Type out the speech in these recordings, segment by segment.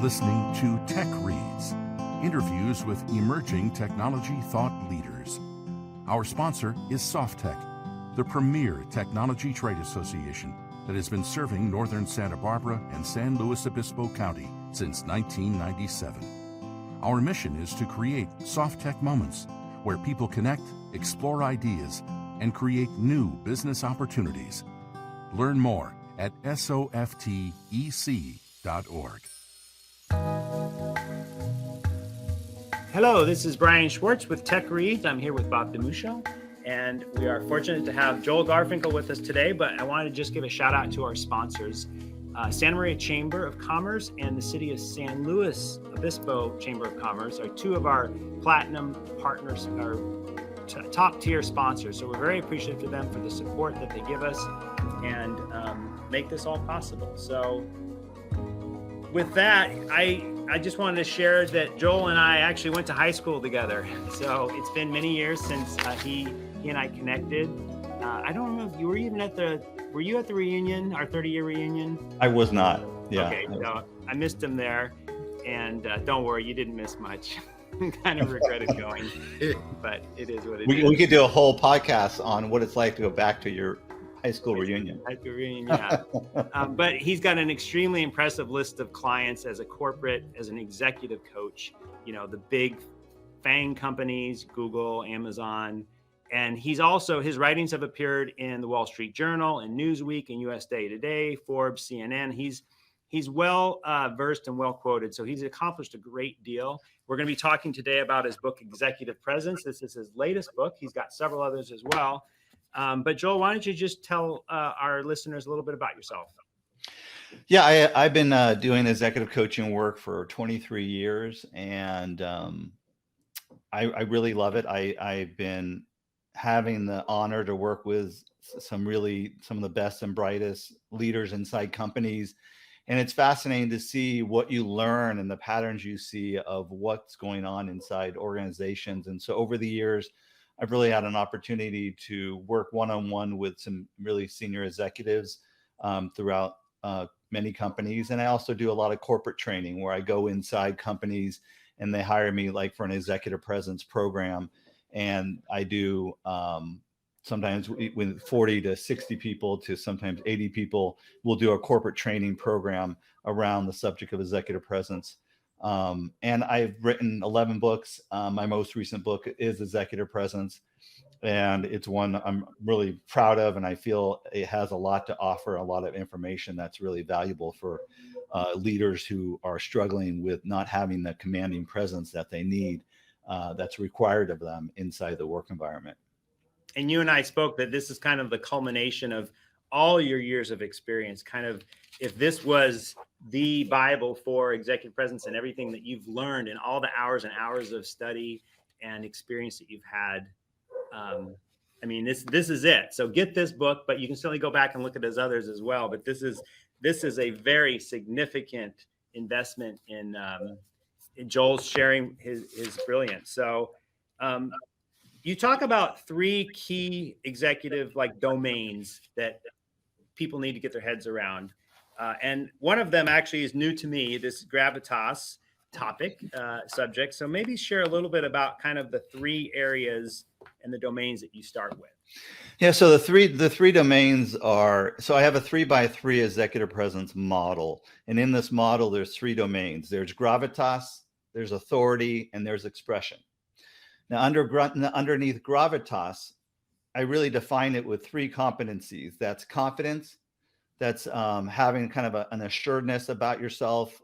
listening to Tech Reads, interviews with emerging technology thought leaders. Our sponsor is SoftTech, the premier technology trade association that has been serving northern Santa Barbara and San Luis Obispo County since 1997. Our mission is to create SoftTech moments where people connect, explore ideas, and create new business opportunities. Learn more at softec.org. Hello, this is Brian Schwartz with Tech Reads. I'm here with Bob DeMuscio, and we are fortunate to have Joel Garfinkle with us today, but I wanted to just give a shout out to our sponsors, Santa Maria Chamber of Commerce and the City of San Luis Obispo Chamber of Commerce are two of our platinum partners, our top tier sponsors. So we're very appreciative to them for the support that they give us and make this all possible. So with that, I just wanted to share that Joel and I actually went to high school together. So it's been many years since he and I connected. I don't know if you were even were you at the reunion, our 30-year reunion? I was not. Yeah. Okay, so I missed him there. And don't worry, you didn't miss much. Kind of regretted going, but it is what it is. We could do a whole podcast on what it's like to go back to your high school reunion. High school reunion, yeah. But he's got an extremely impressive list of clients as an executive coach. You know, the big FANG companies, Google, Amazon. And his writings have appeared in the Wall Street Journal, in Newsweek, and USA Today, Forbes, CNN. He's well versed and well quoted, so he's accomplished a great deal. We're going to be talking today about his book, Executive Presence. This is his latest book. He's got several others as well. But Joel, why don't you just tell our listeners a little bit about yourself? Yeah, I've been doing executive coaching work for 23 years, and I really love it. I've been having the honor to work with some of the best and brightest leaders inside companies. And it's fascinating to see what you learn and the patterns you see of what's going on inside organizations. And so over the years, I've really had an opportunity to work one-on-one with some really senior executives throughout many companies. And I also do a lot of corporate training where I go inside companies and they hire me like for an executive presence program. And I do sometimes with 40 to 60 people to sometimes 80 people, we'll do a corporate training program around the subject of executive presence. And I've written 11 books. My most recent book is Executive Presence, and it's one I'm really proud of. And I feel it has a lot to offer, a lot of information that's really valuable for leaders who are struggling with not having the commanding presence that they need, that's required of them inside the work environment. And you and I spoke that this is kind of the culmination of all your years of experience. Kind of, if this was the Bible for executive presence and everything that you've learned and all the hours and hours of study and experience that you've had, I mean, this is it. So get this book, but you can certainly go back and look at his others as well. But this is a very significant investment in Joel's sharing his brilliance. So you talk about three key executive domains that people need to get their heads around. And one of them actually is new to me, this gravitas subject. So maybe share a little bit about kind of the three areas and the domains that you start with. Yeah, so the three domains are, so I have a 3x3 executive presence model. And in this model, there's three domains. There's gravitas, there's authority, and there's expression. Now, underneath gravitas, I really define it with three competencies. That's confidence, that's having kind of an assuredness about yourself.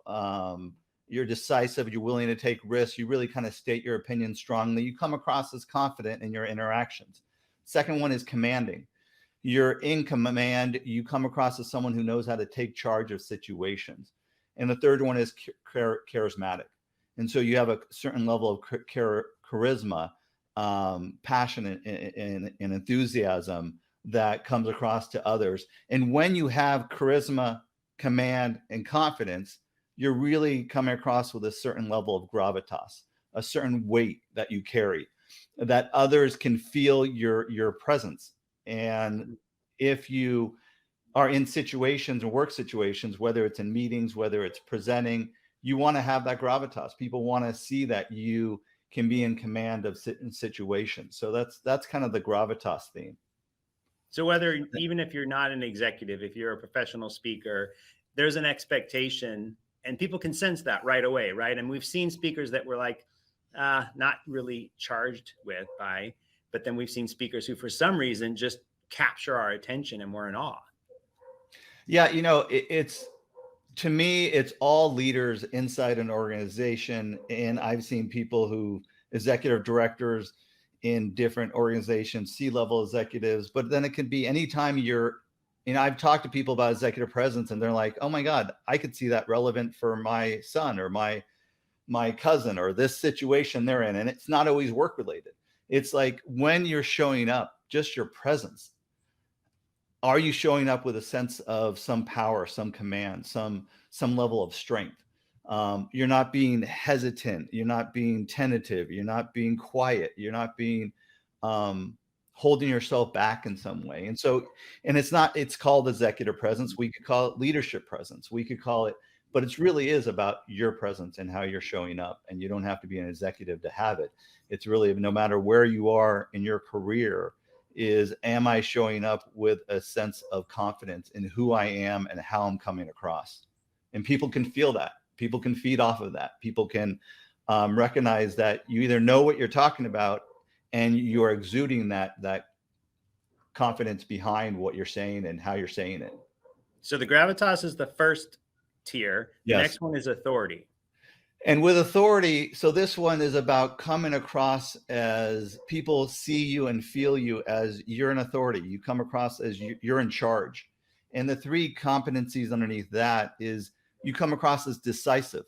You're decisive, you're willing to take risks, you really kind of state your opinion strongly. You come across as confident in your interactions. Second one is commanding. You're in command, you come across as someone who knows how to take charge of situations. And the third one is charismatic. And so you have a certain level of charisma, passion, and enthusiasm that comes across to others. And when you have charisma, command, and confidence, you're really coming across with a certain level of gravitas, a certain weight that you carry, that others can feel your presence. And if you are in situations and work situations, whether it's in meetings, whether it's presenting, you want to have that gravitas. People want to see that you can be in command of situations. So that's kind of the gravitas theme. So whether, even if you're not an executive, if you're a professional speaker, there's an expectation, and people can sense that right away, right? And we've seen speakers that were like, not really charged with by, but then we've seen speakers who for some reason just capture our attention and we're in awe. Yeah, it's, to me, it's all leaders inside an organization. And I've seen people who, executive directors in different organizations, C-level executives, but then it could be anytime I've talked to people about executive presence and they're like, oh my God, I could see that relevant for my son or my cousin or this situation they're in. And it's not always work related. It's like when you're showing up, just your presence. Are you showing up with a sense of some power, some command, some level of strength? You're not being hesitant. You're not being tentative. You're not being quiet. You're not being holding yourself back in some way. And it's called executive presence. We could call it leadership presence. We could call it, but it really is about your presence and how you're showing up. And you don't have to be an executive to have it. It's really, no matter where you are in your career, am I showing up with a sense of confidence in who I am and how I'm coming across? And people can feel that. People can feed off of that. People can recognize that you either know what you're talking about and you are exuding that confidence behind what you're saying and how you're saying it. So the gravitas is the first tier. The Yes. next one is authority. And with authority, so this one is about coming across as people see you and feel you as you're an authority. You come across as you're in charge. And the three competencies underneath that is you come across as decisive.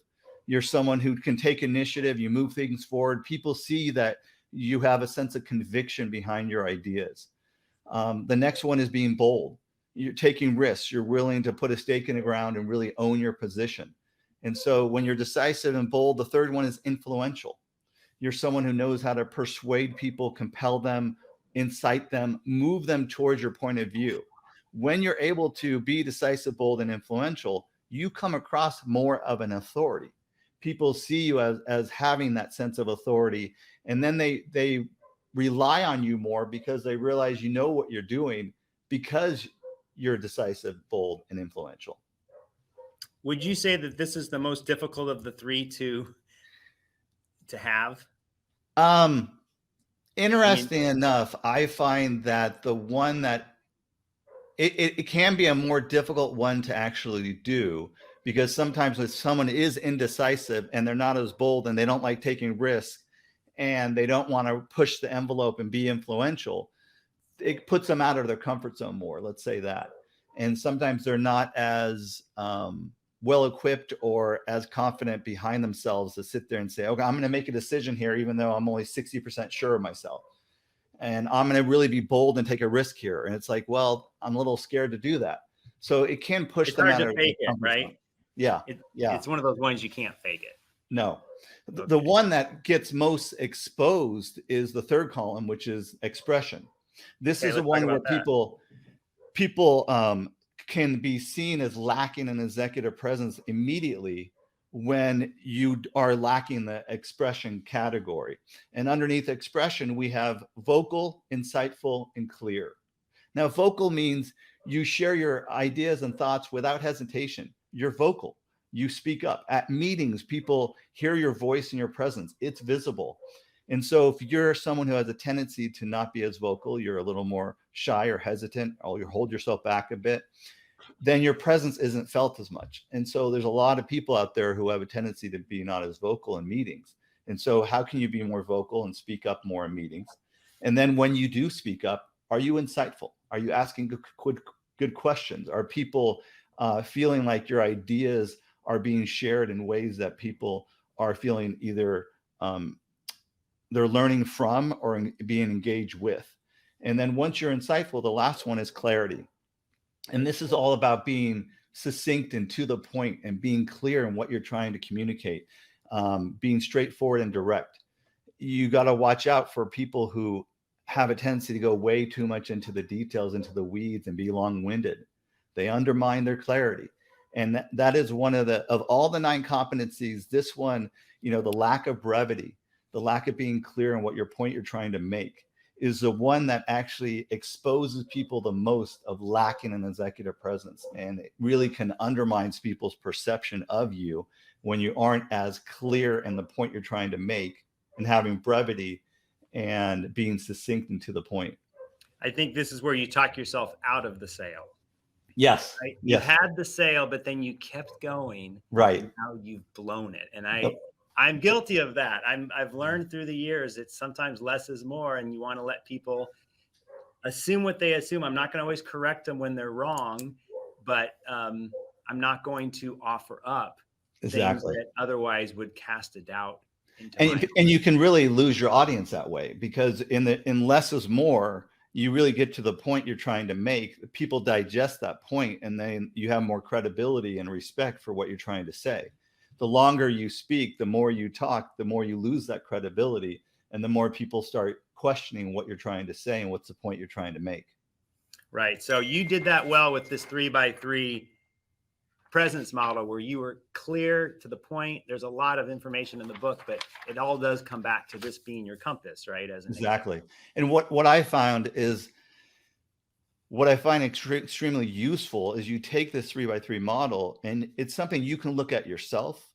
You're someone who can take initiative. You move things forward. People see that you have a sense of conviction behind your ideas. The next one is being bold. You're taking risks. You're willing to put a stake in the ground and really own your position. And so when you're decisive and bold, the third one is influential. You're someone who knows how to persuade people, compel them, incite them, move them towards your point of view. When you're able to be decisive, bold, and influential, you come across more of an authority. People see you as having that sense of authority, and then they rely on you more because they realize you know what you're doing because you're decisive, bold, and influential. Would you say that this is the most difficult of the three to have? Interesting enough, I find that the one that it can be a more difficult one to actually do, because sometimes if someone is indecisive and they're not as bold and they don't like taking risks and they don't want to push the envelope and be influential, it puts them out of their comfort zone more, let's say that. And sometimes they're not as well equipped or as confident behind themselves to sit there and say, okay, I'm going to make a decision here, even though I'm only 60% sure of myself. And I'm going to really be bold and take a risk here. And it's like, well, I'm a little scared to do that. So it can push them out of their comfort zone. Yeah. It's one of those ones you can't fake it. No. Okay. The one that gets most exposed is the third column, which is expression. This is the one where people can be seen as lacking an executive presence immediately when you are lacking the expression category. And underneath expression, we have vocal, insightful, and clear. Now, vocal means you share your ideas and thoughts without hesitation. You're vocal. You speak up. At meetings, people hear your voice and your presence. It's visible. And so if you're someone who has a tendency to not be as vocal, you're a little more shy or hesitant, or you hold yourself back a bit, then your presence isn't felt as much. And so there's a lot of people out there who have a tendency to be not as vocal in meetings. And so how can you be more vocal and speak up more in meetings? And then when you do speak up, are you insightful? Are you asking good questions? Are people feeling like your ideas are being shared in ways that people are feeling either they're learning from or being engaged with? And then once you're insightful, the last one is clarity. And this is all about being succinct and to the point and being clear in what you're trying to communicate, being straightforward and direct. You got to watch out for people who have a tendency to go way too much into the details, into the weeds, and be long-winded. They undermine their clarity. And that is one of all the 9 competencies, this one, the lack of brevity, the lack of being clear on what your point you're trying to make, is the one that actually exposes people the most of lacking an executive presence. And it really can undermine people's perception of you when you aren't as clear in the point you're trying to make, and having brevity and being succinct and to the point. I think this is where you talk yourself out of the sale. Yes. Right? Yes. You had the sale, but then you kept going. Right. And now you've blown it. And I'm guilty of that. I've learned through the years, it's sometimes less is more, and you want to let people assume what they assume. I'm not going to always correct them when they're wrong, but I'm not going to offer up things that otherwise would cast a doubt into and you can really lose your audience that way, because in less is more, you really get to the point you're trying to make. People digest that point, and then you have more credibility and respect for what you're trying to say. The longer you speak, the more you talk, the more you lose that credibility, and the more people start questioning what you're trying to say and what's the point you're trying to make. Right. So you did that well with this 3x3 presence model, where you were clear to the point. There's a lot of information in the book, but it all does come back to this being your compass, right? Exactly. And what I find extremely useful is you take this 3x3 model, and it's something you can look at yourself,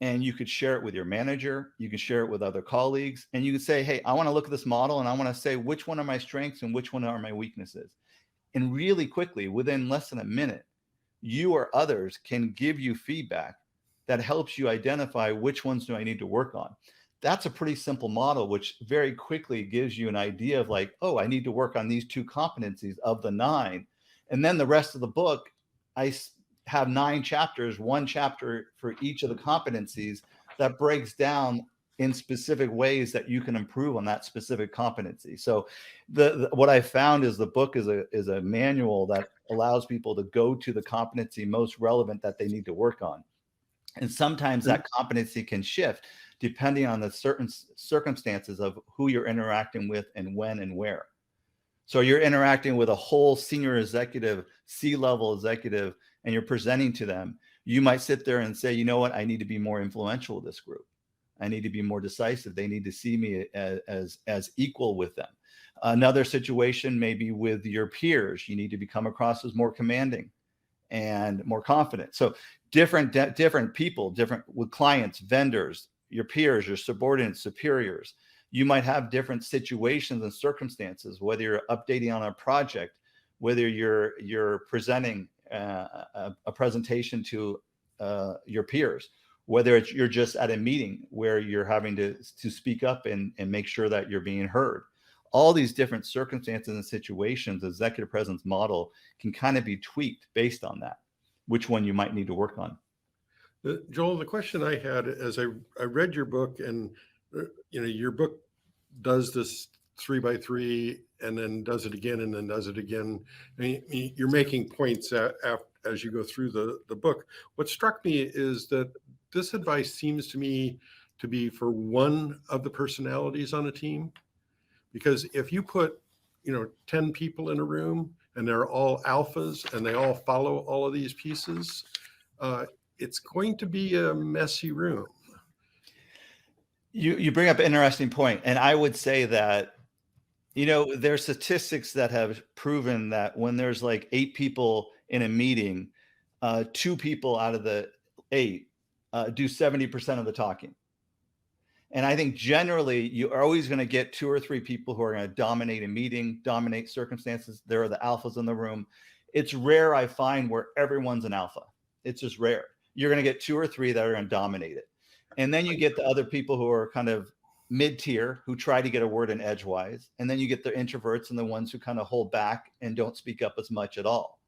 and you could share it with your manager. You can share it with other colleagues, and you can say, hey, I want to look at this model, and I want to say which one are my strengths and which one are my weaknesses. And really quickly, within less than a minute, you or others can give you feedback that helps you identify which ones do I need to work on. That's a pretty simple model, which very quickly gives you an idea of like, oh, I need to work on these 2 competencies of the 9. And then the rest of the book, I have 9 chapters, 1 chapter for each of the competencies, that breaks down in specific ways that you can improve on that specific competency. So what I found is the book is a manual that allows people to go to the competency most relevant that they need to work on. And sometimes that competency can shift depending on the certain circumstances of who you're interacting with and when and where. So you're interacting with a whole senior executive, C-level executive, and you're presenting to them. You might sit there and say, you know what, I need to be more influential with this group. I need to be more decisive. They need to see me as equal with them. Another situation may be with your peers. You need to come across as more commanding and more confident. So different people, different with clients, vendors, your peers, your subordinates, superiors. You might have different situations and circumstances, whether you're updating on a project, whether you're presenting a presentation to your peers, whether you're just at a meeting where you're having to speak up and make sure that you're being heard. All these different circumstances and situations, the executive presence model can kind of be tweaked based on that, which one you might need to work on. Joel, the question I had as I read your book, and your book does this 3x3 and then does it again and then does it again. You're making points as you go through the book. What struck me is that this advice seems to me to be for one of the personalities on a team, because if you put 10 people in a room and they're all alphas and they all follow all of these pieces, it's going to be a messy room. You bring up an interesting point, and I would say that there's statistics that have proven that when there's like 8 people in a meeting, 2 people out of the 8 do 70% of the talking. And I think generally you're always going to get 2 or 3 people who are going to dominate a meeting, dominate circumstances. There are the alphas in the room. It's rare, I find, where everyone's an alpha. It's just rare. You're going to get 2 or 3 that are going to dominate it. And then you get the other people who are kind of mid-tier, who try to get a word in edgewise. And then you get the introverts and the ones who kind of hold back and don't speak up as much at all.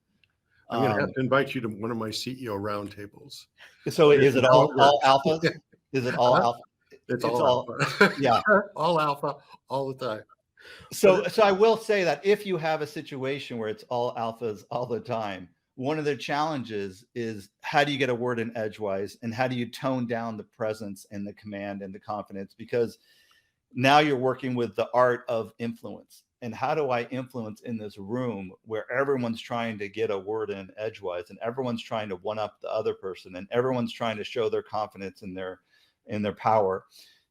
I'm going to have to invite you to one of my CEO roundtables. So is it all alphas? Is it all alpha? It's all alpha. Yeah. All alpha all the time. So I will say that if you have a situation where it's all alphas all the time, one of the challenges is how do you get a word in edgewise, and how do you tone down the presence and the command and the confidence? Because now you're working with the art of influence. and how do I influence in this room where everyone's trying to get a word in edgewise, and everyone's trying to one up the other person, and everyone's trying to show their confidence in their power.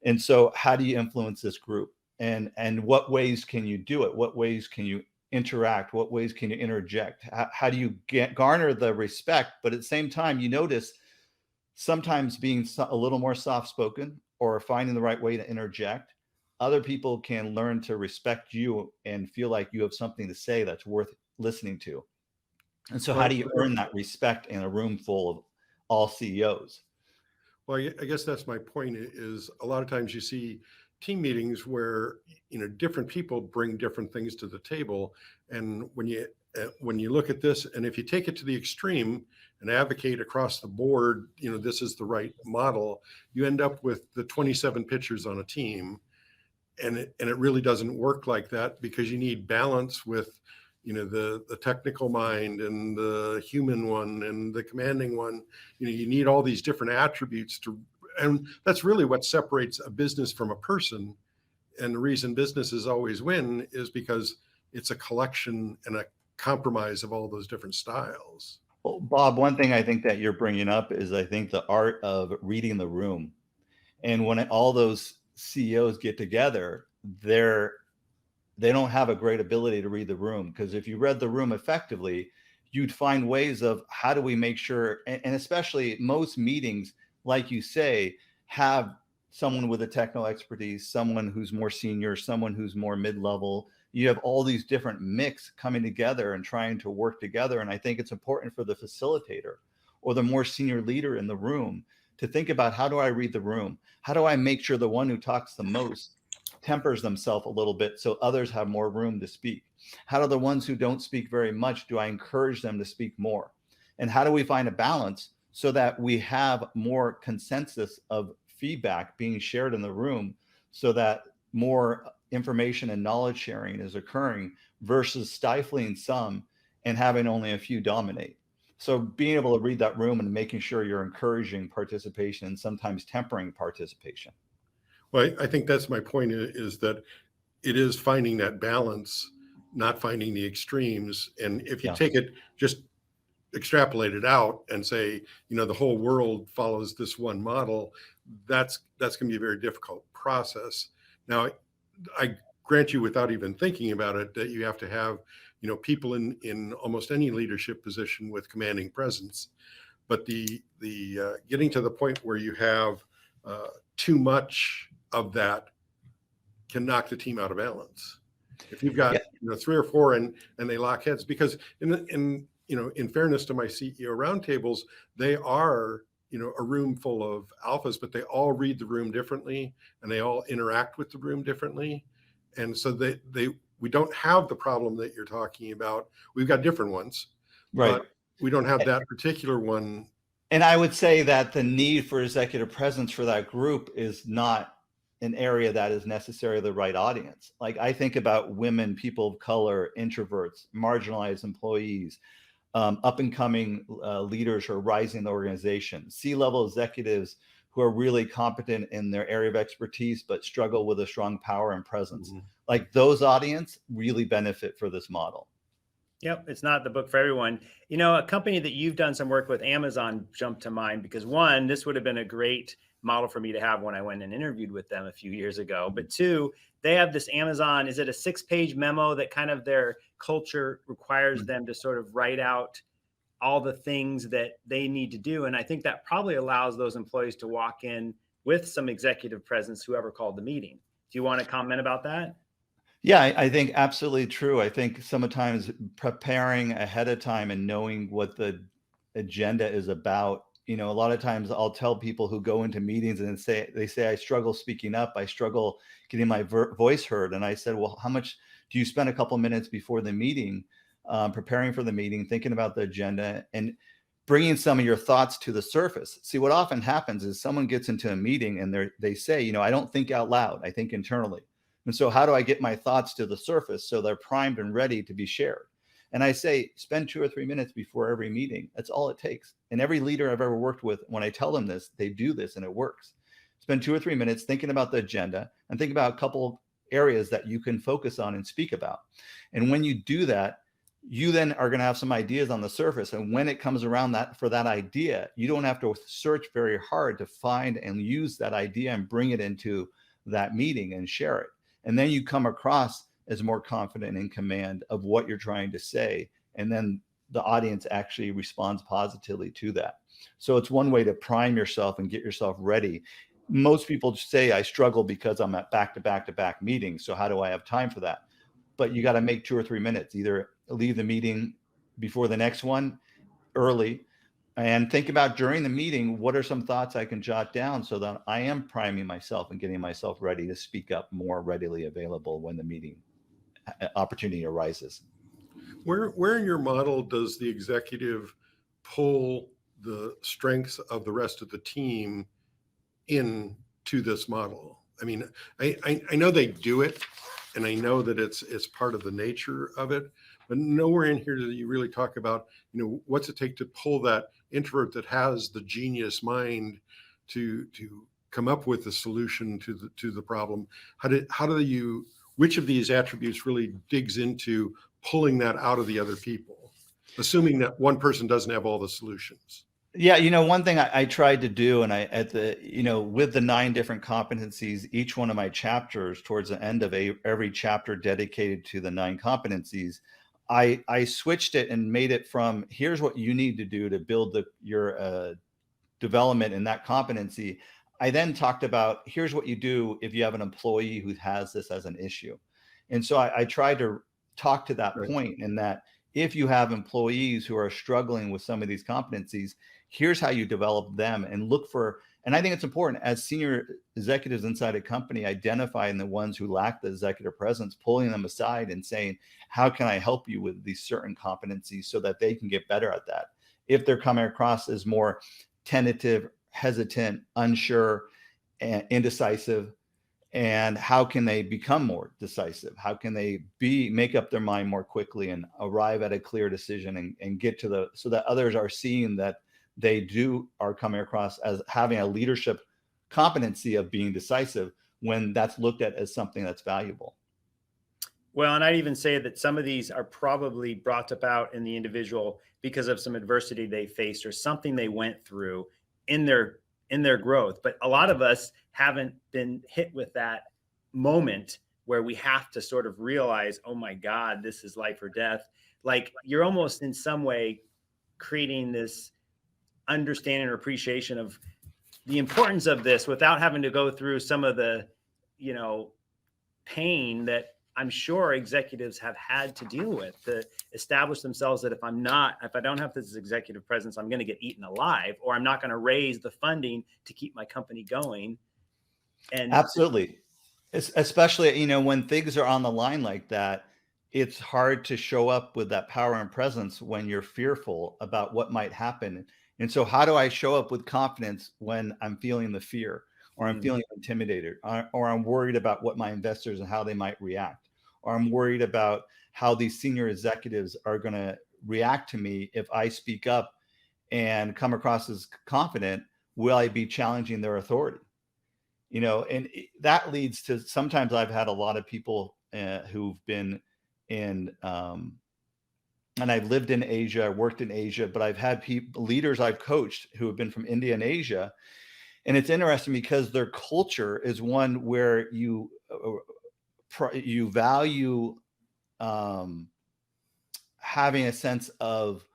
And so how do you influence this group, and what ways can you do it? What ways can you interact? What ways can you interject? How do you garner the respect, but at the same time, you notice sometimes being a little more soft spoken or finding the right way to interject, other people can learn to respect you and feel like you have something to say that's worth listening to. And so how do you earn that respect in a room full of all CEOs? Well, I guess that's my point, is a lot of times you see team meetings where, different people bring different things to the table. And when you look at this, and if you take it to the extreme and advocate across the board, this is the right model, you end up with the 27 pitchers on a team. And it really doesn't work like that, because you need balance with, the technical mind and the human one and the commanding one. You need all these different attributes and that's really what separates a business from a person. And the reason businesses always win is because it's a collection and a compromise of all those different styles. Well, Bob, one thing I think that you're bringing up is, I think, the art of reading the room. And when all those CEOs get together, they don't have a great ability to read the room, because if you read the room effectively, you'd find ways of how do we make sure, and especially most meetings, like you say, have someone with a technical expertise, someone who's more senior, someone who's more mid-level. You have all these different mix coming together and trying to work together. And I think it's important for the facilitator or the more senior leader in the room to think about, how do I read the room? How do I make sure the one who talks the most tempers themselves a little bit so others have more room to speak? How do the ones who don't speak very much, do I encourage them to speak more? And how do we find a balance so that we have more consensus of feedback being shared in the room, so that more information and knowledge sharing is occurring versus stifling some and having only a few dominate? So being able to read that room and making sure you're encouraging participation and sometimes tempering participation. Well, I think that's my point, is that it is finding that balance, not finding the extremes. And if you take it, just extrapolate it out and say, the whole world follows this one model, that's going to be a very difficult process. Now, I grant you, without even thinking about it, that you have to have, people in almost any leadership position with commanding presence. But the getting to the point where you have too much of that can knock the team out of balance. If you've got 3 or 4 and they lock heads, because in fairness to my CEO roundtables, they are a room full of alphas, but they all read the room differently and they all interact with the room differently. And so we don't have the problem that you're talking about. We've got different ones, right? But we don't have that particular one. And I would say that the need for executive presence for that group is not an area that is necessarily the right audience. Like, I think about women, people of color, introverts, marginalized employees, up and coming leaders who are rising in the organization, C-level executives who are really competent in their area of expertise, but struggle with a strong power and presence. Mm-hmm. Like, those audience really benefit for this model. Yep. It's not the book for everyone. A company that you've done some work with, Amazon, jumped to mind, because one, this would have been a great model for me to have when I went and interviewed with them a few years ago. But two, they have this Amazon, is it a 6-page memo that kind of their culture requires them to sort of write out all the things that they need to do. And I think that probably allows those employees to walk in with some executive presence, whoever called the meeting. Do you want to comment about that? Yeah, I think absolutely true. I think sometimes preparing ahead of time and knowing what the agenda is about, a lot of times I'll tell people who go into meetings and they say, I struggle speaking up. I struggle getting my voice heard. And I said, well, how much do you spend a couple minutes before the meeting, preparing for the meeting, thinking about the agenda and bringing some of your thoughts to the surface? See, what often happens is someone gets into a meeting and they say, I don't think out loud, I think internally. And so how do I get my thoughts to the surface so they're primed and ready to be shared? And I say, spend 2 or 3 minutes before every meeting. That's all it takes. And every leader I've ever worked with, when I tell them this, they do this and it works. Spend 2 or 3 minutes thinking about the agenda and think about a couple areas that you can focus on and speak about. And when you do that, you then are going to have some ideas on the surface. And when it comes around for that idea, you don't have to search very hard to find and use that idea and bring it into that meeting and share it. And then you come across as more confident in command of what you're trying to say. And then the audience actually responds positively to that. So it's one way to prime yourself and get yourself ready. Most people say, I struggle because I'm at back-to-back meetings. So how do I have time for that? But you got to make 2 or 3 minutes, either leave the meeting before the next one early and think about during the meeting, what are some thoughts I can jot down so that I am priming myself and getting myself ready to speak up more readily available when the meeting opportunity arises. Where in your model does the executive pull the strengths of the rest of the team into this model? I mean, I know they do it, and I know that it's part of the nature of it, but nowhere in here do you really talk about, what's it take to pull that introvert that has the genius mind to come up with a solution to the problem. Which of these attributes really digs into pulling that out of the other people, assuming that one person doesn't have all the solutions? Yeah, one thing I tried to do, and with the 9 different competencies, each one of my chapters, towards the end of every chapter dedicated to the 9 competencies, I switched it and made it from, here's what you need to do to build your development in that competency. I then talked about, here's what you do if you have an employee who has this as an issue. And so I tried to talk to that point, in that if you have employees who are struggling with some of these competencies, here's how you develop them, and look for, and I think it's important as senior executives inside a company, identifying the ones who lack the executive presence, pulling them aside and saying, how can I help you with these certain competencies so that they can get better at that? If they're coming across as more tentative, hesitant, unsure, and indecisive, and how can they become more decisive? How can they make up their mind more quickly and arrive at a clear decision and get to so that others are seeing that they are coming across as having a leadership competency of being decisive, when that's looked at as something that's valuable. Well, and I'd even say that some of these are probably brought about in the individual because of some adversity they faced or something they went through in their growth. But a lot of us haven't been hit with that moment where we have to sort of realize, oh my God, this is life or death. Like, you're almost in some way creating this understanding or appreciation of the importance of this without having to go through some of the, pain that I'm sure executives have had to deal with, to establish themselves that if I don't have this executive presence, I'm going to get eaten alive, or I'm not going to raise the funding to keep my company going. And absolutely, especially, when things are on the line like that, it's hard to show up with that power and presence when you're fearful about what might happen. And so how do I show up with confidence when I'm feeling the fear, or I'm feeling intimidated, or I'm worried about what my investors and how they might react, or I'm worried about how these senior executives are going to react to me if I speak up and come across as confident? Will I be challenging their authority? And that leads to, sometimes I've had a lot of people who've been in, and I've lived in Asia, worked in Asia, but I've had leaders I've coached who have been from India and Asia. And it's interesting because their culture is one where you value having a sense of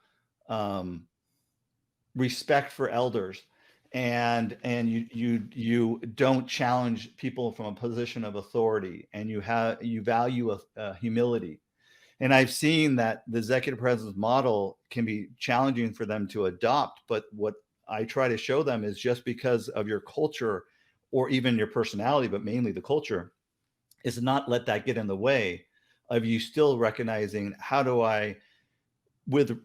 respect for elders, and you don't challenge people from a position of authority, and you value humility. And I've seen that the executive presence model can be challenging for them to adopt, but what I try to show them is, just because of your culture or even your personality, but mainly the culture, is to not let that get in the way of you still recognizing, how do I, with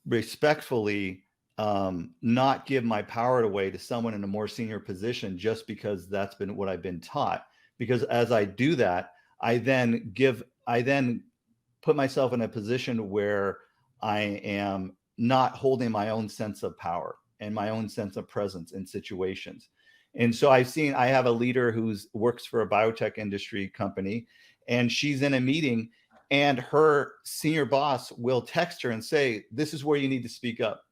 respectfully, not give my power away to someone in a more senior position just because that's been what I've been taught. Because as I do that, I then put myself in a position where I am not holding my own sense of power and my own sense of presence in situations. And so I have a leader who's works for a biotech industry company, and she's in a meeting and her senior boss will text her and say, this is where you need to speak up.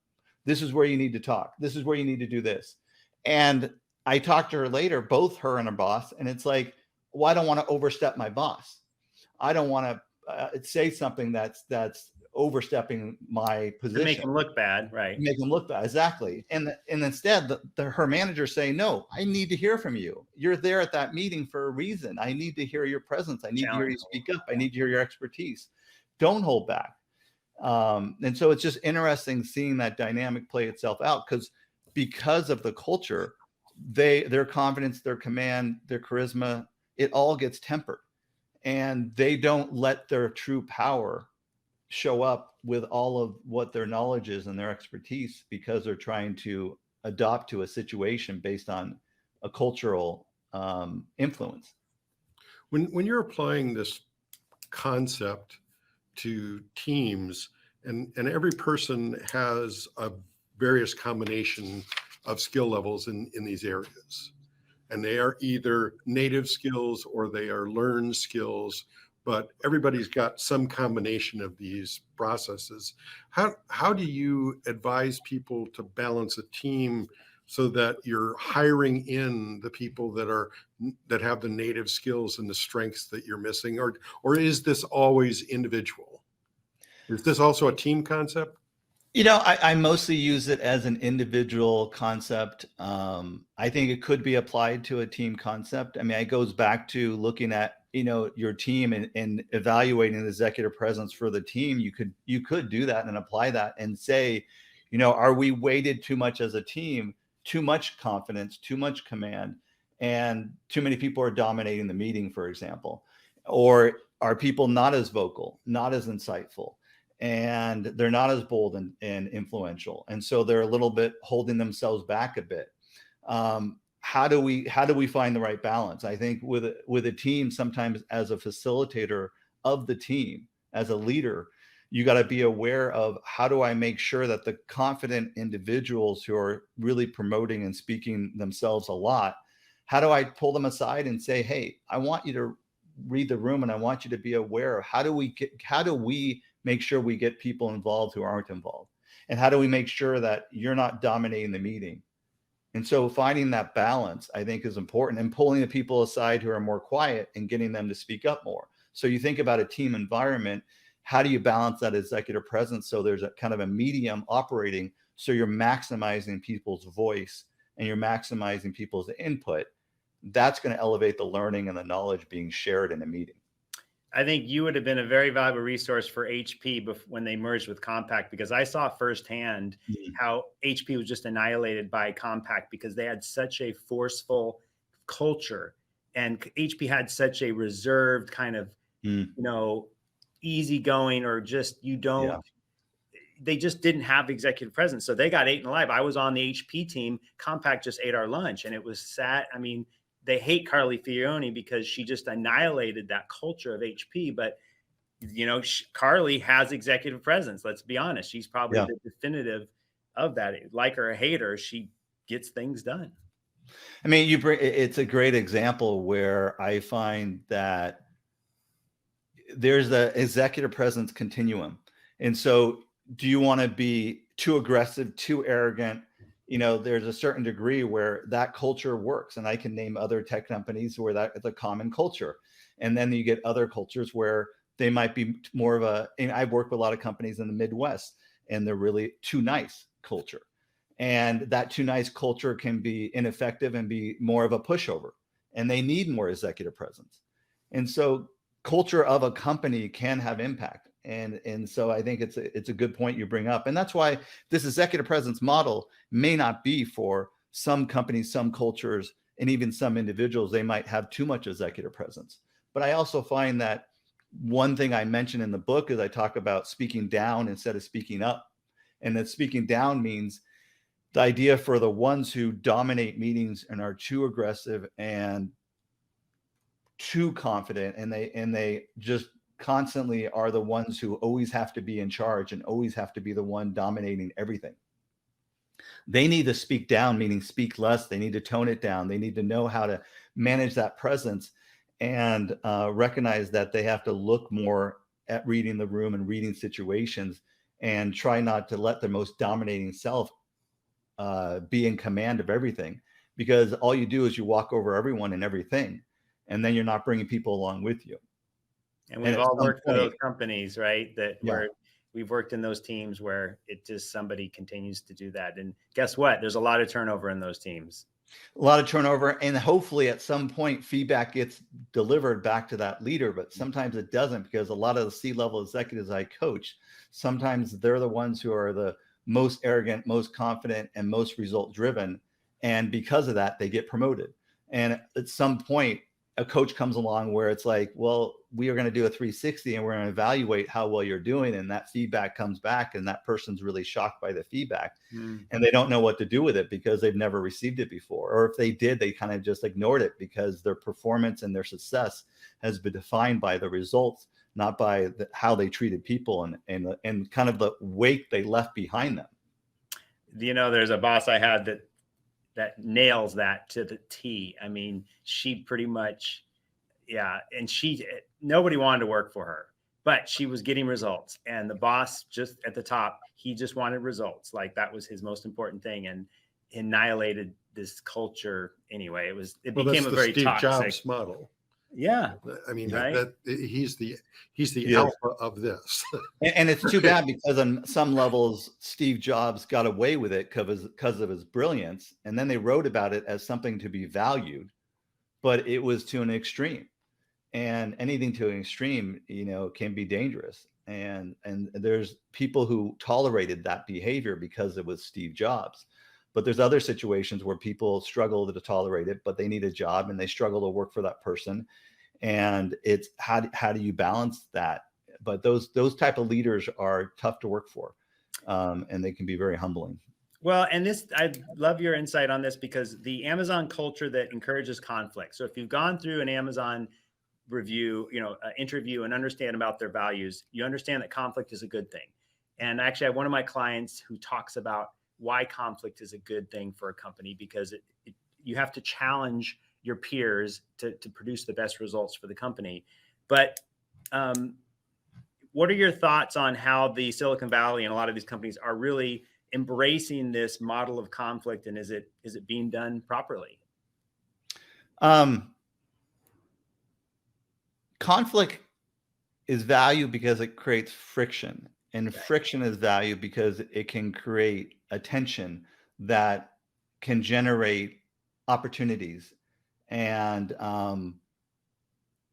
This is where you need to talk. This is where you need to do this. And I talked to her later, both her and her boss, and it's like, well, I don't want to overstep my boss. I don't want to say something that's overstepping my position. To make them look bad, right? Make them look bad, exactly. And instead, her manager saying, "No, I need to hear from you. You're there at that meeting for a reason. I need to hear your presence. I need to hear you speak up. I need to hear your expertise. Don't hold back." And so it's just interesting seeing that dynamic play itself out because of the culture, their confidence, their command, their charisma, it all gets tempered, and they don't let their true power show up with all of what their knowledge is and their expertise, because they're trying to adopt to a situation based on a cultural influence. When you're applying this concept to teams, and every person has a various combination of skill levels in these areas, and they are either native skills or they are learned skills, but everybody's got some combination of these processes. How do you advise people to balance a team so that you're hiring in the people that have the native skills and the strengths that you're missing, or is this always individual? Is this also a team concept? I mostly use it as an individual concept. I think it could be applied to a team concept. I mean, it goes back to looking at, your team and evaluating the executive presence for the team. You could do that and apply that and say, are we weighted too much as a team, too much confidence, too much command, and too many people are dominating the meeting, for example? Or are people not as vocal, not as insightful, and they're not as bold and influential, and so they're a little bit holding themselves back a bit? How do we find the right balance? I think with a team, sometimes as a facilitator of the team, as a leader, you got to be aware of, how do I make sure that the confident individuals who are really promoting and speaking themselves a lot, how do I pull them aside and say, hey, I want you to read the room, and I want you to be aware of how do we make sure we get people involved who aren't involved, and how do we make sure that you're not dominating the meeting? And so finding that balance, I think, is important, and pulling the people aside who are more quiet and getting them to speak up more. So you think about a team environment, how do you balance that executive presence so there's a kind of a medium operating, so you're maximizing people's voice and you're maximizing people's input? That's going to elevate the learning and the knowledge being shared in a meeting. I think you would have been a very valuable resource for HP when they merged with Compaq, because I saw firsthand how HP was just annihilated by Compaq because they had such a forceful culture, and HP had such a reserved kind of, easygoing, or just they just didn't have executive presence. So they got eaten alive. I was on the HP team. Compaq just ate our lunch, and it was sad. I mean, they hate Carly Fioroni because she just annihilated that culture of HP. But, Carly has executive presence. Let's be honest. She's probably the definitive of that. Like her or hate her, she gets things done. I mean, it's a great example where I find that there's the executive presence continuum. And so do you want to be too aggressive, too arrogant? There's a certain degree where that culture works, and I can name other tech companies where that is a common culture. And then you get other cultures where they might be more of and I've worked with a lot of companies in the Midwest, and they're really too nice culture. And that too nice culture can be ineffective and be more of a pushover, and they need more executive presence. And so culture of a company can have impact. And so I think it's a good point you bring up. And that's why this executive presence model may not be for some companies, some cultures, and even some individuals. They might have too much executive presence. But I also find that one thing I mentioned in the book is I talk about speaking down instead of speaking up. And that speaking down means the idea for the ones who dominate meetings and are too aggressive and too confident, and they just constantly are the ones who always have to be in charge and always have to be the one dominating everything. They need to speak down, meaning speak less. They need to tone it down. They need to know how to manage that presence and recognize that they have to look more at reading the room and reading situations, and try not to let their most dominating self be in command of everything, because all you do is you walk over everyone and everything, and then you're not bringing people along with you. And we've at all some worked for point, those companies, right? That yeah, where we've worked in those teams where it just somebody continues to do that. And guess what? There's a lot of turnover in those teams. a lot of turnover, and hopefully at some point feedback gets delivered back to that leader, but sometimes it doesn't, because a lot of the C-level executives I coach, sometimes they're the ones who are the most arrogant, most confident, and most result driven, and because of that they get promoted. And at some point a coach comes along where it's like, well, we are going to do a 360 and we're going to evaluate how well you're doing, and that feedback comes back and that person's really shocked by the feedback, and they don't know what to do with it because they've never received it before, or if they did, they kind of just ignored it because their performance and their success has been defined by the results, not by how they treated people and kind of the wake they left behind them. You know, there's a boss I had that nails that to the T. I mean, she pretty much, yeah. And nobody wanted to work for her, but she was getting results. And the boss just at the top, he just wanted results. Like that was his most important thing, and annihilated this culture. Anyway, it became a very Steve toxic Jobs model. Yeah. I mean, Right. he's the Yeah. alpha of this. And it's too bad, because on some levels, Steve Jobs got away with it because of his brilliance. And then they wrote about it as something to be valued, but it was to an extreme. And anything to an extreme, can be dangerous. And there's people who tolerated that behavior because it was Steve Jobs. But there's other situations where people struggle to tolerate it, but they need a job and they struggle to work for that person. And it's how do you balance that? But those type of leaders are tough to work for, and they can be very humbling. Well, and I love your insight on this, because the Amazon culture that encourages conflict. So if you've gone through an Amazon review, interview, and understand about their values, you understand that conflict is a good thing. And actually, I have one of my clients who talks about why conflict is a good thing for a company, because you have to challenge your peers to produce the best results for the company. But what are your thoughts on how the Silicon Valley and a lot of these companies are really embracing this model of conflict, and is it being done properly? Conflict is value because it creates friction, and friction is value because it can create a tension that can generate opportunities, and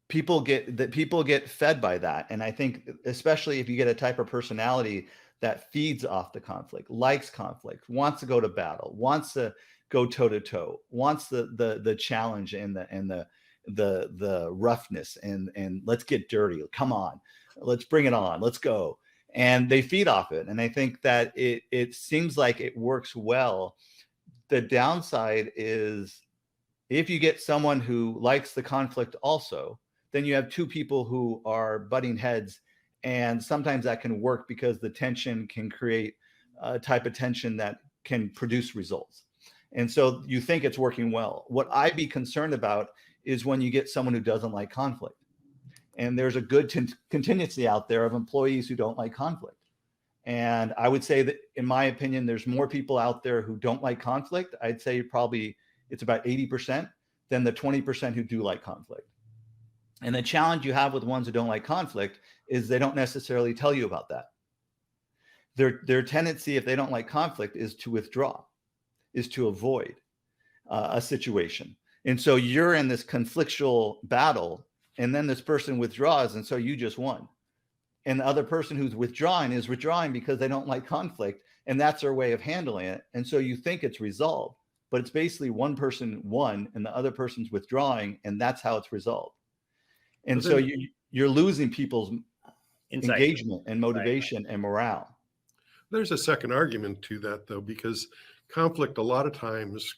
people get fed by that. And I think especially if you get a type of personality that feeds off the conflict, likes conflict, wants to go to battle, wants to go toe to toe, wants the challenge and the roughness, and let's get dirty. Come on, let's bring it on. Let's go. And they feed off it. And I think that it seems like it works well. The downside is if you get someone who likes the conflict also, then you have two people who are butting heads. And sometimes that can work because the tension can create a type of tension that can produce results. And so you think it's working well. What I'd be concerned about is when you get someone who doesn't like conflict. And there's a good contingency out there of employees who don't like conflict. And I would say that, in my opinion, there's more people out there who don't like conflict. I'd say probably it's about 80% than the 20% who do like conflict. And the challenge you have with ones who don't like conflict is they don't necessarily tell you about that. Their tendency, if they don't like conflict, is to withdraw, is to avoid a situation. And so you're in this conflictual battle, and then this person withdraws, and so you just won. And the other person who's withdrawing is withdrawing because they don't like conflict, and that's their way of handling it. And so you think it's resolved, but it's basically one person won and the other person's withdrawing, and that's how it's resolved. And so you're losing people's engagement and motivation and morale. There's a second argument to that, though, because conflict a lot of times,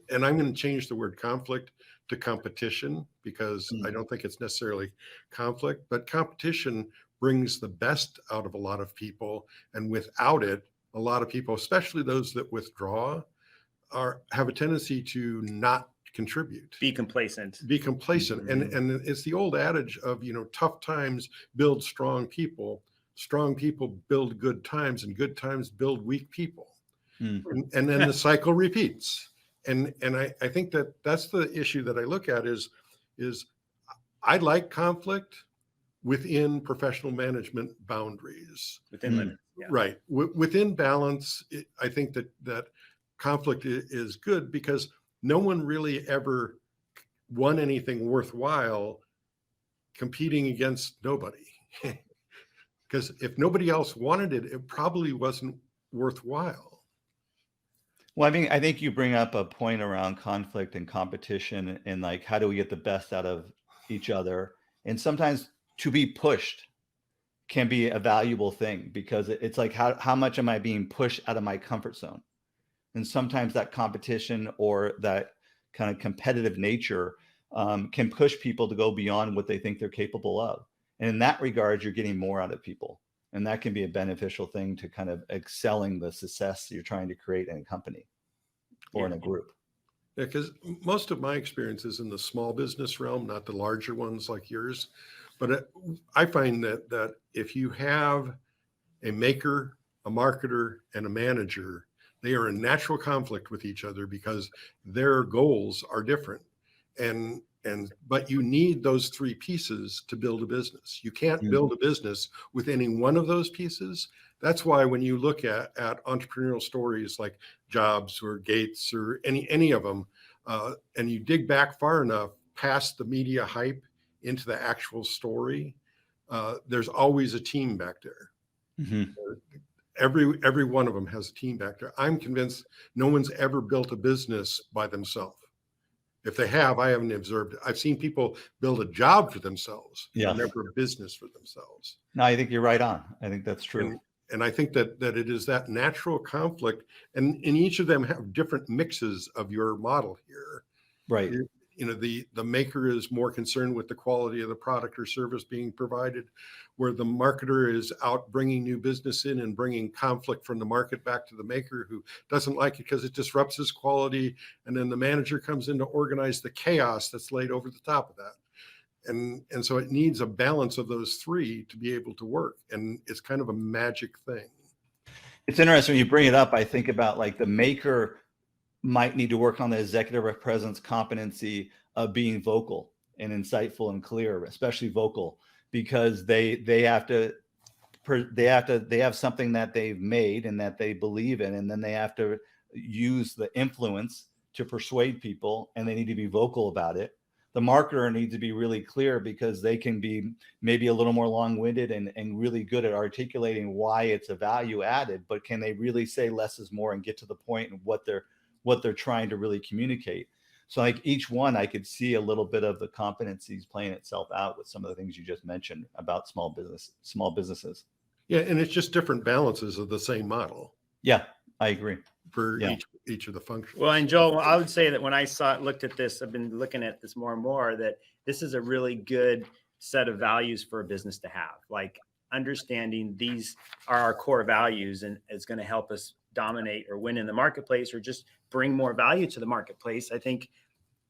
and I'm going to change the word conflict to competition, because I don't think it's necessarily conflict, but competition brings the best out of a lot of people. And without it, a lot of people, especially those that withdraw, have a tendency to not contribute, Be complacent. And it's the old adage of, tough times build strong people build good times, and good times build weak people. And then the cycle repeats. And I think that's the issue that I look at is I like conflict within professional management boundaries, Within limits. Yeah. right? Within balance. I think that conflict is good, because no one really ever won anything worthwhile competing against nobody. Because if nobody else wanted it, it probably wasn't worthwhile. Well, I think you bring up a point around conflict and competition, and like, how do we get the best out of each other? And sometimes to be pushed can be a valuable thing, because it's like, how much am I being pushed out of my comfort zone? And sometimes that competition or that kind of competitive nature can push people to go beyond what they think they're capable of. And in that regard, you're getting more out of people. And that can be a beneficial thing to kind of excelling the success you're trying to create in a company or in a group. Yeah, because most of my experience is in the small business realm, not the larger ones like yours. But I find that if you have a maker, a marketer, and a manager, they are in natural conflict with each other because their goals are different. But you need those three pieces to build a business. You can't build a business with any one of those pieces. That's why when you look at entrepreneurial stories like Jobs or Gates or any of them, and you dig back far enough past the media hype into the actual story, there's always a team back there. Mm-hmm. Every one of them has a team back there. I'm convinced no one's ever built a business by themselves. If they have, I haven't observed it. I've seen people build a job for themselves, Yeah, never a business for themselves. No, I think you're right on. I think that's true. And I think that it is that natural conflict, and each of them have different mixes of your model here. Right. The maker is more concerned with the quality of the product or service being provided, where the marketer is out bringing new business in and bringing conflict from the market back to the maker, who doesn't like it because it disrupts his quality. And then the manager comes in to organize the chaos that's laid over the top of that. And so it needs a balance of those three to be able to work. And it's kind of a magic thing. It's interesting when you bring it up. I think about like the maker might need to work on the executive presence competency of being vocal and insightful and clear, especially vocal, because they have something that they've made and that they believe in, and then they have to use the influence to persuade people, and they need to be vocal about it. The marketer needs to be really clear, because they can be maybe a little more long-winded and really good at articulating why it's a value added, but can they really say less is more and get to the point and what they're trying to really communicate? So like each one, I could see a little bit of the competencies playing itself out with some of the things you just mentioned about small businesses. Yeah, and it's just different balances of the same model. Yeah, I agree. For each of the functions. Well, and Joel, I would say that when I looked at this, I've been looking at this more and more, that this is a really good set of values for a business to have. Like understanding these are our core values, and it's going to help us dominate or win in the marketplace, or just bring more value to the marketplace. I think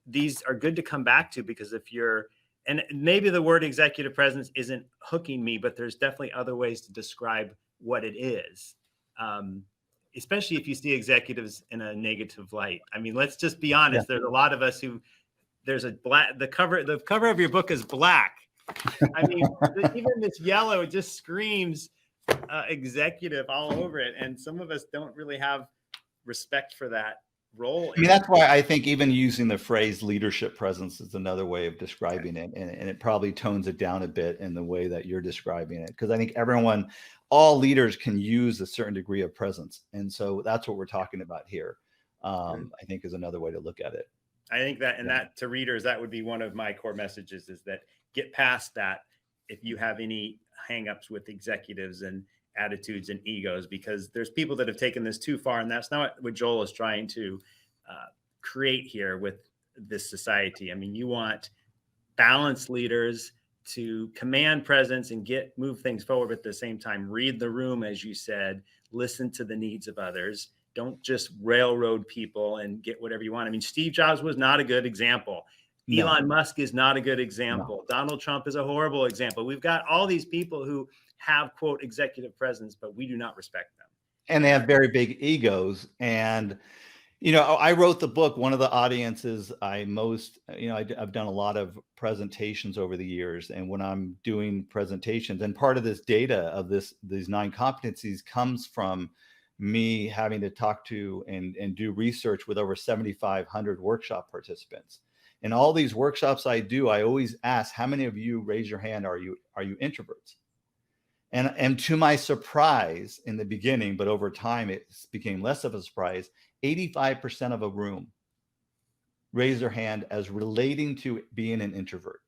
these are good to come back to, because and maybe the word executive presence isn't hooking me, but there's definitely other ways to describe what it is. Especially if you see executives in a negative light. I mean, let's just be honest. Yeah. There's a lot of us who the cover of your book is black. I mean, even this yellow, it just screams executive all over it. And some of us don't really have respect for that role. I mean, that's why I think even using the phrase leadership presence is another way of describing it. And it probably tones it down a bit in the way that you're describing it. Because I think all leaders can use a certain degree of presence. And so that's what we're talking about here, I think is another way to look at it. I think that, and that to readers, that would be one of my core messages, is that get past that if you have any hangups with executives and attitudes and egos, because there's people that have taken this too far. And that's not what Joel is trying to create here with this society. I mean, you want balanced leaders to command presence and move things forward, but at the same time, read the room, as you said, listen to the needs of others. Don't just railroad people and get whatever you want. I mean, Steve Jobs was not a good example. No, Elon Musk is not a good no. example. Donald Trump is a horrible example. We've got all these people who have, quote, executive presence, but we do not respect them. And they have very big egos. And, you know, I wrote the book. One of the audiences I've done a lot of presentations over the years. And when I'm doing presentations, and part of this data of these 9 competencies comes from me having to talk to and do research with over 7,500 workshop participants. In all these workshops I do, I always ask, how many of you, raise your hand, are you introverts? And to my surprise in the beginning, but over time it became less of a surprise, 85% of a room raised their hand as relating to being an introvert.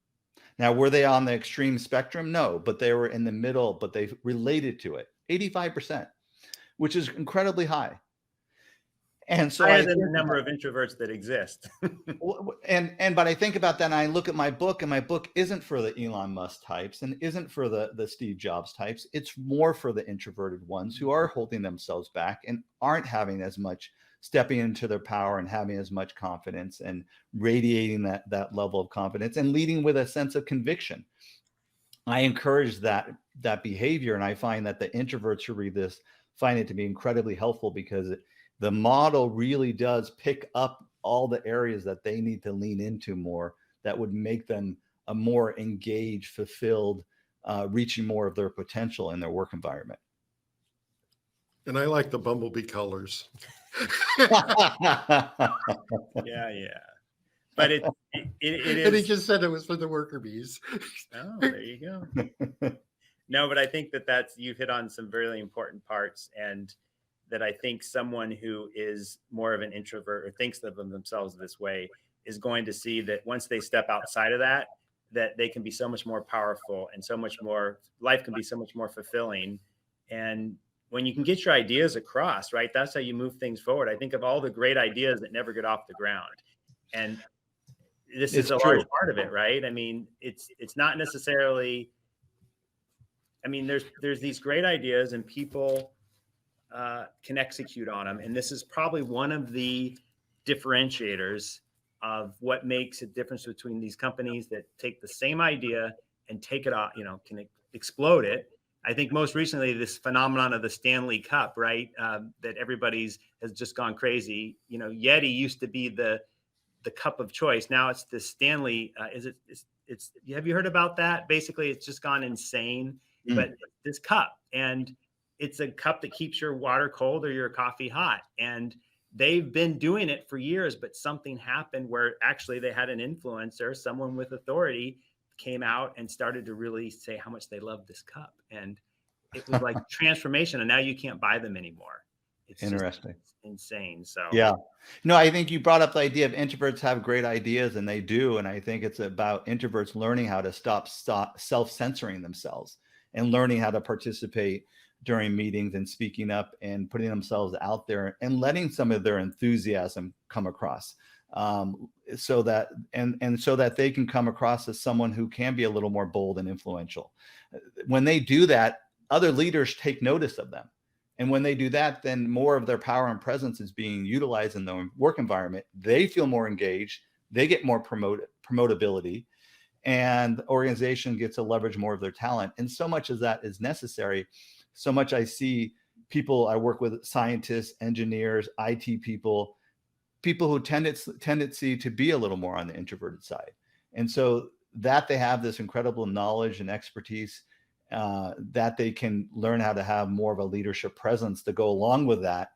Now, were they on the extreme spectrum? No, but they were in the middle, but they related to it. 85%, which is incredibly high. And so higher than the number of introverts that exist. But I think about that, and I look at my book, and my book isn't for the Elon Musk types and isn't for the Steve Jobs types. It's more for the introverted ones who are holding themselves back and aren't having as much stepping into their power and having as much confidence and radiating that level of confidence and leading with a sense of conviction. I encourage that behavior, and I find that the introverts who read this find it to be incredibly helpful, because the model really does pick up all the areas that they need to lean into more that would make them a more engaged, fulfilled, reaching more of their potential in their work environment. And I like the bumblebee colors. Yeah. But it is. And he just said it was for the worker bees. Oh, there you go. No, but I think that's, you've hit on some really important parts, and that I think someone who is more of an introvert or thinks of themselves this way is going to see that once they step outside of that they can be so much more powerful, and so much more, life can be so much more fulfilling. And when you can get your ideas across, right, that's how you move things forward. I think of all the great ideas that never get off the ground. And this is a large part of it, right? I mean, it's not necessarily, I mean, there's these great ideas, and people can execute on them. And this is probably one of the differentiators of what makes a difference between these companies that take the same idea and take it off, can explode it. I think most recently, this phenomenon of the Stanley Cup, right? That everybody's has just gone crazy. Yeti used to be the cup of choice. Now it's the Stanley. Have you heard about that? Basically, it's just gone insane. But this cup, and it's a cup that keeps your water cold or your coffee hot. And they've been doing it for years, but something happened where actually they had an influencer, someone with authority, came out and started to really say how much they love this cup. And it was like transformation. And now you can't buy them anymore. It's interesting. Insane. So yeah, no, I think you brought up the idea of introverts have great ideas, and they do. And I think it's about introverts learning how to stop self-censoring themselves and learning how to participate during meetings and speaking up and putting themselves out there and letting some of their enthusiasm come across, so that they can come across as someone who can be a little more bold and influential. When they do that, other leaders take notice of them. And when they do that, then more of their power and presence is being utilized in the work environment. They feel more engaged, they get more promotability, and the organization gets to leverage more of their talent. And so much as that is necessary, so much I see people, I work with scientists, engineers, IT people who tendency to be a little more on the introverted side. And so that they have this incredible knowledge and expertise, that they can learn how to have more of a leadership presence to go along with that.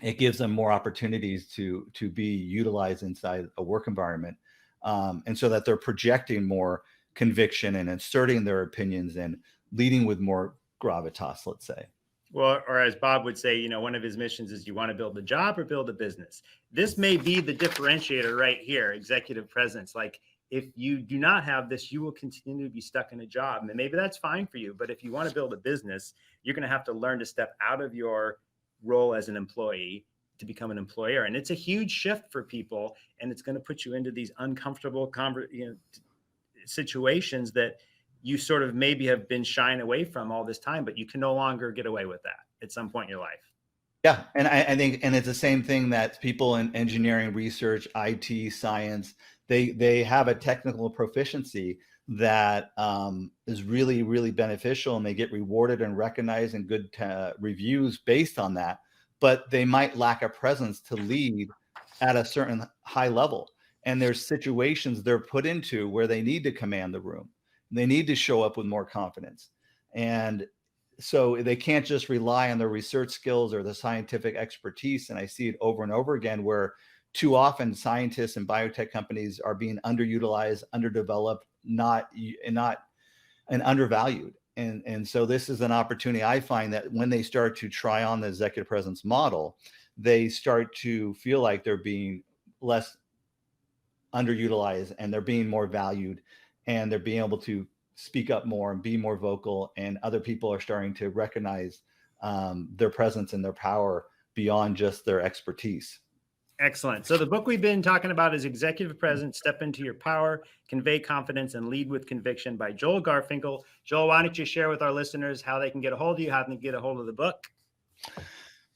It gives them more opportunities to be utilized inside a work environment. And so that they're projecting more conviction and inserting their opinions and leading with more gravitas, let's say. Well, or as Bob would say, one of his missions is, you want to build a job or build a business. This may be the differentiator right here, executive presence. Like, if you do not have this, you will continue to be stuck in a job. And maybe that's fine for you. But if you want to build a business, you're going to have to learn to step out of your role as an employee to become an employer. And it's a huge shift for people. And it's going to put you into these uncomfortable situations that you sort of maybe have been shying away from all this time, but you can no longer get away with that at some point in your life. Yeah, and I think, and it's the same thing that people in engineering, research, IT, science, they have a technical proficiency that is really, really beneficial, and they get rewarded and recognized and good reviews based on that. But they might lack a presence to lead at a certain high level. And there's situations they're put into where they need to command the room. They need to show up with more confidence. And so they can't just rely on their research skills or the scientific expertise. And I see it over and over again where too often scientists and biotech companies are being underutilized, underdeveloped, not and undervalued. And so this is an opportunity. I find that when they start to try on the executive presence model, they start to feel like they're being less underutilized and they're being more valued, and they're being able to speak up more and be more vocal, and other people are starting to recognize their presence and their power beyond just their expertise. Excellent. So the book we've been talking about is Executive Presence, Step Into Your Power, Convey Confidence, and Lead with Conviction by Joel Garfinkle. Joel, why don't you share with our listeners how they can get a hold of you, how they can get a hold of the book?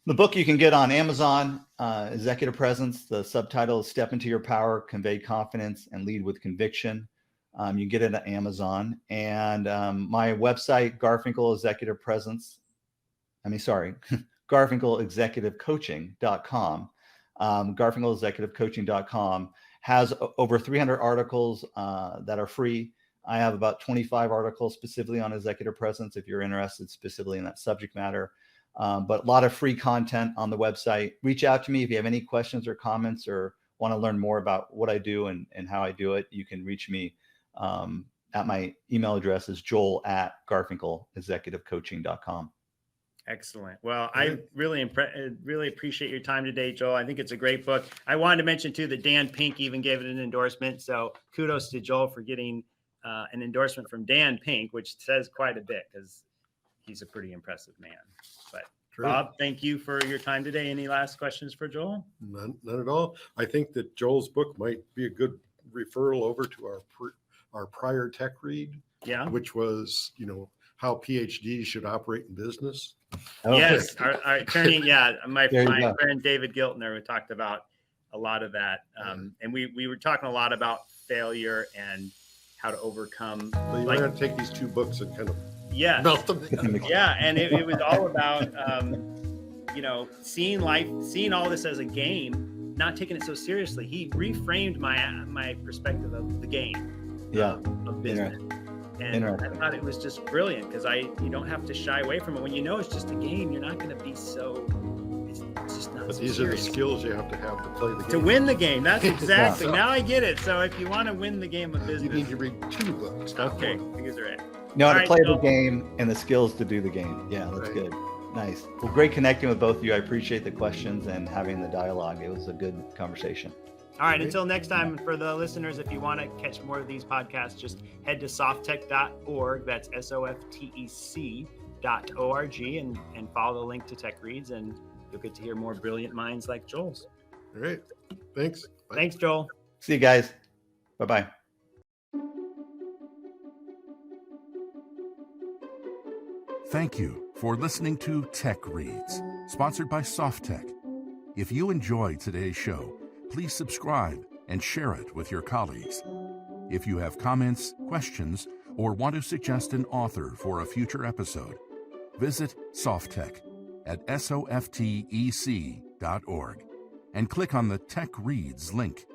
The book you can get on Amazon, Executive Presence. The subtitle is Step Into Your Power, Convey Confidence, and Lead with Conviction. You can get it at Amazon. And my website, GarfinkleExecutiveCoaching.com. GarfinkleExecutiveCoaching.com has over 300 articles that are free. I have about 25 articles specifically on executive presence if you're interested specifically in that subject matter. But a lot of free content on the website. Reach out to me if you have any questions or comments or want to learn more about what I do and how I do it. You can reach me at my email address is joel@GarfinkleExecutiveCoaching.com. Excellent. Well, I really appreciate your time today, Joel. I think it's a great book. I wanted to mention too that Dan Pink even gave it an endorsement. So kudos to Joel for getting an endorsement from Dan Pink, which says quite a bit because he's a pretty impressive man. But True. Bob, thank you for your time today. Any last questions for Joel? None at all. I think that Joel's book might be a good referral over to our prior tech read, Yeah. which was, how PhDs should operate in business. Oh, Yes, our attorney. Yeah, my There you go. friend David Giltner, we talked about a lot of that, and we were talking a lot about failure and how to overcome. So you might have to take these two books and kind of melt them together. Yeah, and it was all about seeing life, seeing all this as a game, not taking it so seriously. He reframed my perspective of the game, of business. And I thought it was just brilliant because you don't have to shy away from it. When you know it's just a game, you're not going to be so. It's just not. But so these serious. are the skills you have to play the game. To win the game. That's exactly. Now I get it. So if you want to win the game of business, You need to read two books. Not okay, one. because they're right. Know how All to right, play the Joel. game and the skills to do the game. Yeah, that's Right. good. Nice. Well, great connecting with both of you. I appreciate the questions and having the dialogue. It was a good conversation. All right, until next time, for the listeners, if you want to catch more of these podcasts, just head to softech.org. That's softec.org and follow the link to Tech Reads, and you'll get to hear more brilliant minds like Joel's. All right. Thanks. Bye. Thanks, Joel. See you guys. Bye-bye. Thank you for listening to Tech Reads, sponsored by SoftTech. If you enjoyed today's show, please subscribe and share it with your colleagues. If you have comments, questions, or want to suggest an author for a future episode, visit SoftTech at softec.org and click on the Tech Reads link.